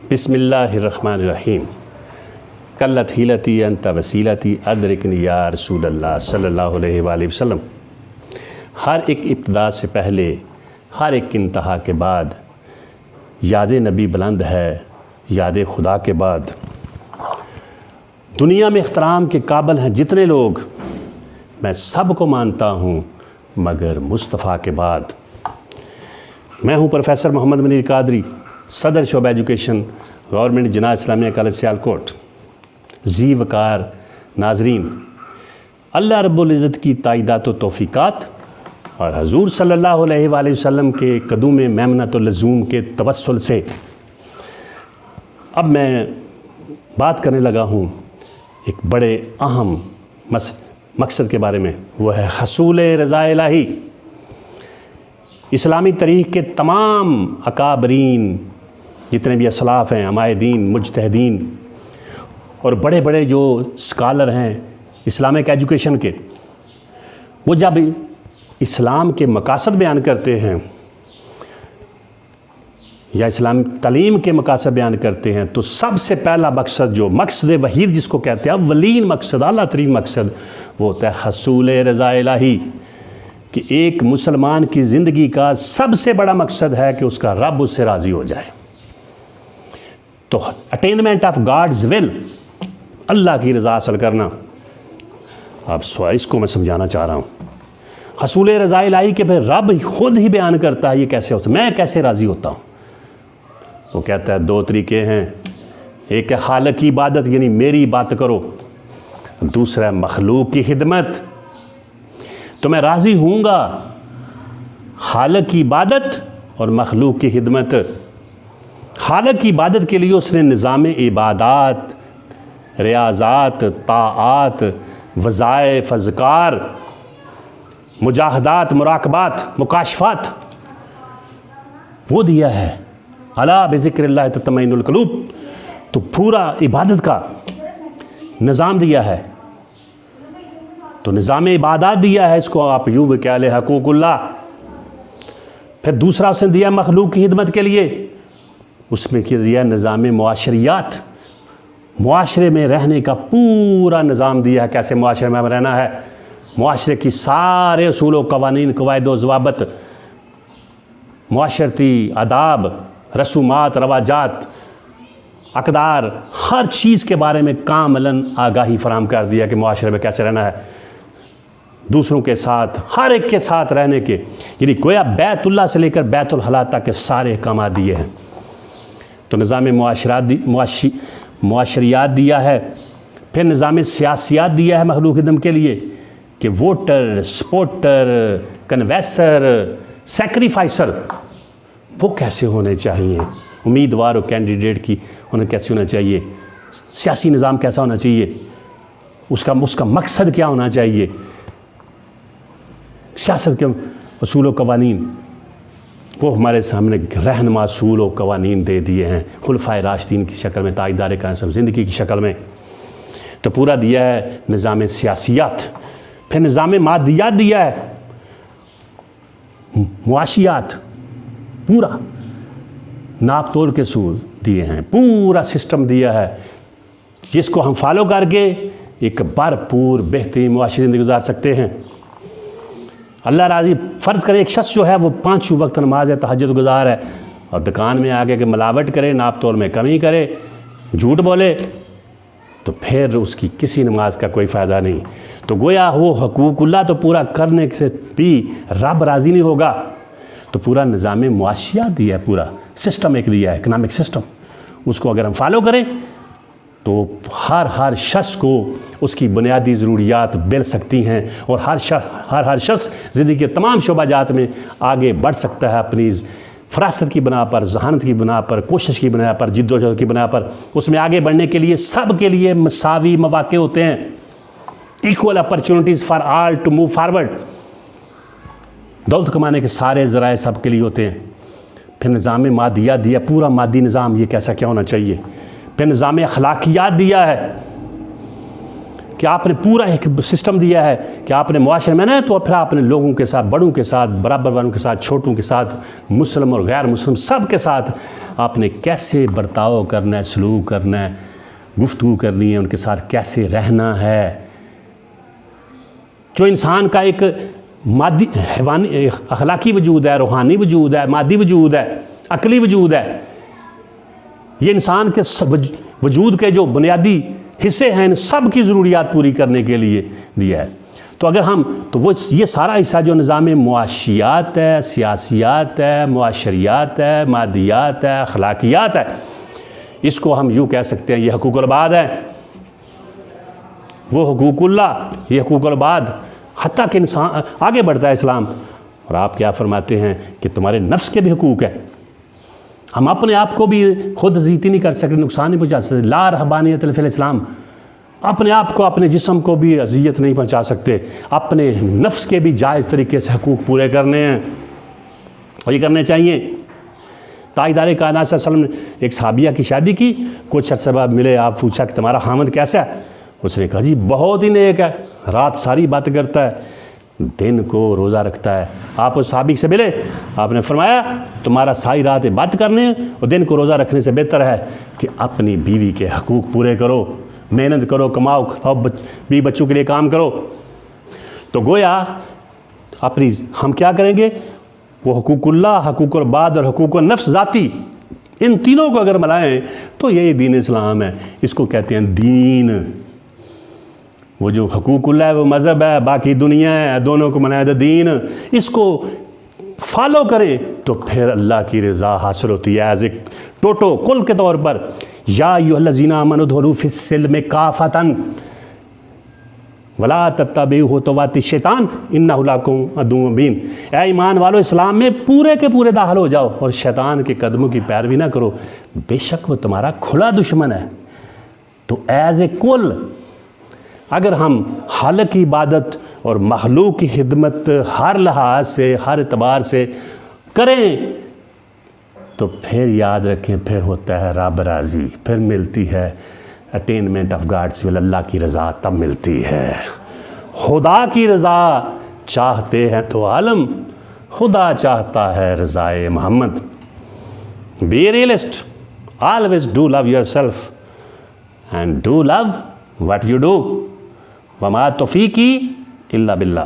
बिस्मिल्लाहिर्रहमानिर्रहीम। कल्लत हीलती अंत वसीलती अदरिकनी या रसूलल्लाह सल्लल्लाहु अलैहि वसल्लम। हर एक इब्तिदा से पहले, हर एक इंतहा के बाद याद नबी बुलंद है, याद खुदा के बाद। दुनिया में इख्तराम के काबिल हैं जितने लोग, मैं सब को मानता हूँ मगर मुस्तफ़ा के बाद। मैं हूँ प्रोफेसर मोहम्मद मुनीर कादरी, सदर शोबा education, government जनाह Islamia college Sialkot. जी वकार नाजरीन, अल्लाह रब्बुल इज़्ज़त की ताइदात व तौफ़ीक़ात और हजूर सल्लल्लाहु अलैहि वसल्लम के कदूम मेमनत व लज़ूम के तवस्सुल से अब मैं बात करने लगा हूँ एक बड़े अहम मकसद के बारे में। वो है हसूल रज़ा इलाही। इस्लामी तरीक़ के तमाम अकाबरीन जितने भी असलाफ़ हैं, अमायदीन, मुज्तहिदीन और बड़े बड़े जो स्कॉलर हैं इस्लामिक एजुकेशन के, वो जब इस्लाम के मकासद बयान करते हैं या इस्लाम तालीम के मकासद बयान करते हैं तो सबसे पहला मकसद, जो मकसद वहीद जिसको कहते हैं, अव्वलीन मकसद, आला तरीन मकसद, वो होता है हसूल रज़ा इलाही। कि एक मुसलमान की ज़िंदगी का सबसे बड़ा मकसद है कि उसका रब उससे राज़ी हो जाए। तो अटेनमेंट ऑफ गॉड्स विल, अल्लाह की रज़ा हासिल करना। अब इसको मैं समझाना चाह रहा हूँ। हसूल रज़ा इलाही के फिर रब खुद ही बयान करता है ये कैसे होता है, मैं कैसे राज़ी होता हूँ। वो कहता है दो तरीके हैं, एक है खालिक की इबादत यानी मेरी बात करो, दूसरा है मखलूक की खिदमत। तो मैं राज़ी हूँगा खालिक की इबादत और मखलूक की खिदमत। खालिक की इबादत के लिए उसने निज़ाम इबादात, रियाज़ात, ताआत, वज़ाइफ़, अज़कार, मुजाहदात, मुराकबात, मुकाशफात वो दिया है। अला बिज़िक्रिल्लाह तत्मइनुल क़ुलूब, तो पूरा इबादत का निज़ाम दिया है। तो निज़ाम इबादत दिया है, इसको आप यूँ भी कह लें हकूक़ुल्लाह। फिर दूसरा उसने दिया मखलूक की खिदमत के लिए, उसमें क्या दिया, निज़ाम मुआशरियात, मुआशरे में रहने का पूरा निज़ाम दिया है, कैसे मुआशरे में रहना है, मुआशरे की सारे उसूल व कवानीन, कवायद व ज़वाबित, मुआशरती आदाब, रसूमात, रवाजात, अक़दार, हर चीज़ के बारे में कामलन आगाही फराम कर दिया कि मुआशरे में कैसे रहना है, दूसरों के साथ, हर एक के साथ रहने के, यानी गोया बैतुल्लाह से लेकर बैतुल हला तक के सारे अहकाम दिए हैं। तो निज़ाम मुआशरियात दिया है। फिर निज़ाम सियासियात दिया है मखलूक खिदम के लिए कि वोटर, सपोर्टर, कन्वेंसर, सेक्रीफाइसर वो कैसे होने चाहिए, उम्मीदवार और कैंडिडेट की उन्हें कैसे होना चाहिए, सियासी निज़ाम कैसा होना चाहिए, उसका मकसद क्या होना चाहिए, सियासत के उसूल व कवानीन वो हमारे सामने रहनुमा उसूल व कवानीन दे दिए हैं खुलफाए राशिदीन की शक्ल में, ताजदार कायम ज़िंदगी की शक्ल में। तो पूरा दिया है निज़ाम सियासियात। फिर निज़ाम मादियात दिया है, मुआशियात, पूरा नाप तोल के सूल दिए हैं, पूरा सिस्टम दिया है जिसको हम फॉलो करके एक भरपूर बेहतरीन मुआशरी ज़िंदगी गुजार सकते हैं। अल्लाह राज़ी, फ़र्ज़ करे एक शख्स जो है वो 5 वक्त नमाज है, तहज्जुद गुजार है, और दुकान में आगे के मिलावट करे, नाप तोल में कमी करे, झूठ बोले, तो फिर उसकी किसी नमाज का कोई फ़ायदा नहीं। तो गोया वो हकूक़ुल्लाह तो पूरा करने से भी रब राज़ी नहीं होगा। तो पूरा निज़ाम मुआशियात दिया है, पूरा सिस्टम एक दिया है, इकनॉमिक सिस्टम, उसको अगर हम फॉलो करें तो हर शख्स को उसकी बुनियादी ज़रूरियात मिल सकती हैं और हर शख्स ज़िंदगी के तमाम शोबाजात में आगे बढ़ सकता है अपनी फ़रासत की बना पर, ज़हानत की बना पर, कोशिश की बना पर, जिद्दोजहद की बना पर। उसमें आगे बढ़ने के लिए सब के लिए मसावी मौक़े होते हैं, equal opportunities for all to move forward. दौलत कमाने के सारे ज़राए सब के लिए होते हैं। फिर निज़ाम मादियात दिया, पूरा मादी निज़ाम ये कैसा क्या होना चाहिए। फिर निज़ाम अखलाकियात दिया है कि आपने पूरा एक सिस्टम दिया है कि आपने मुआशरे में ना, तो फिर आपने लोगों के साथ, बड़ों के साथ, बराबर वालों के साथ, छोटों के साथ, मुस्लिम और गैर मुस्लिम सब के साथ आपने कैसे बर्ताव करना है, सलूक करना है, गुफ्तगू करनी है, उनके साथ कैसे रहना है। जो इंसान का एक मादी हैवानी अखलाकी वजूद है, रूहानी वजूद है, मादी वजूद है, अकली वजूद है, ये इंसान के वजूद के जो बुनियादी हिस्से हैं, इन सब की ज़रूरियात पूरी करने के लिए दिया है। तो अगर हम तो वो ये सारा हिस्सा जो निज़ाम मुआशियात है, सियासियात है, मुआशरियात है, मादियात है, अखलाकियात है, इसको हम यूँ कह सकते हैं ये हकूकुल बाद है, वो हुकूकुल्लाह, ये हुकूकुल बाद। हत्ता कि इंसान आगे बढ़ता है इस्लाम, और आप क्या फरमाते हैं कि तुम्हारे नफ्स के भी हुकूक है। हम अपने आप को भी खुद अजीती नहीं कर सकते, नुकसान नहीं पहुँचा सकते। ला रहबानियत फिल इस्लाम, अपने आप को, अपने जिस्म को भी अजियत नहीं पहुँचा सकते। अपने नफ्स के भी जायज़ तरीके से हुकूक पूरे करने हैं, और ये करने चाहिए। ताजदार कायनात सल्लल्लाहु अलैहि वसल्लम ने एक साहबिया की शादी की, कुछ अर्से बाद मिले, आप पूछा कि तुम्हारा खामद कैसा है? उसने कहा जी बहुत ही नेक है, रात सारी बात करता है, दिन को रोज़ा रखता है। आप उस साहबी से मिले, आपने फरमाया तुम्हारा सारी रात बात करने और दिन को रोज़ा रखने से बेहतर है कि अपनी बीवी के हकूक़ पूरे करो, मेहनत करो, कमाओ, खाओ, बीवी बच्चों के लिए काम करो। तो गोया अपनी हम क्या करेंगे, वो हुकूकुल्लाह, हुकूकुल बाद और हुकूकुल नफ्स ज़ाती, इन तीनों को अगर मिलाएं तो यही दीन इस्लाम है। इसको कहते हैं दीन। वो जो हुकूकुल्लाह है वो मज़हब है, बाकी दुनिया है, दोनों को मनाया दीन। इसको फॉलो करें तो फिर अल्लाह की रज़ा हासिल होती है एज ए टोटो कुल के तौर पर। या अय्युहल्लज़ीना आमनू उदखुलू फिस्सिल्मि काफ़तन वला तत्तबिऊ खुतुवाति शैतान इन्नहु लकुम अदुव्वुम मुबीन। ऐ ईमान वालो, इस्लाम में पूरे के पूरे दाखिल हो जाओ और शैतान के कदमों की पैरवी ना करो, बेशक वो तुम्हारा खुला दुश्मन है। तो एज ए कुल अगर हम खालिक की इबादत और मखलूक की खिदमत हर लिहाज से, हर एतबार से करें तो फिर याद रखें, फिर होता है रब राज़ी, फिर मिलती है अटेनमेंट ऑफ गॉड्स विल, अल्लाह की रज़ा तब मिलती है। खुदा की रज़ा चाहते हैं तो आलम, खुदा चाहता है रज़ाए मोहम्मद। Be realist, always do love yourself and do love what you do. वमा तौफीकी इल्ला बिल्लाह।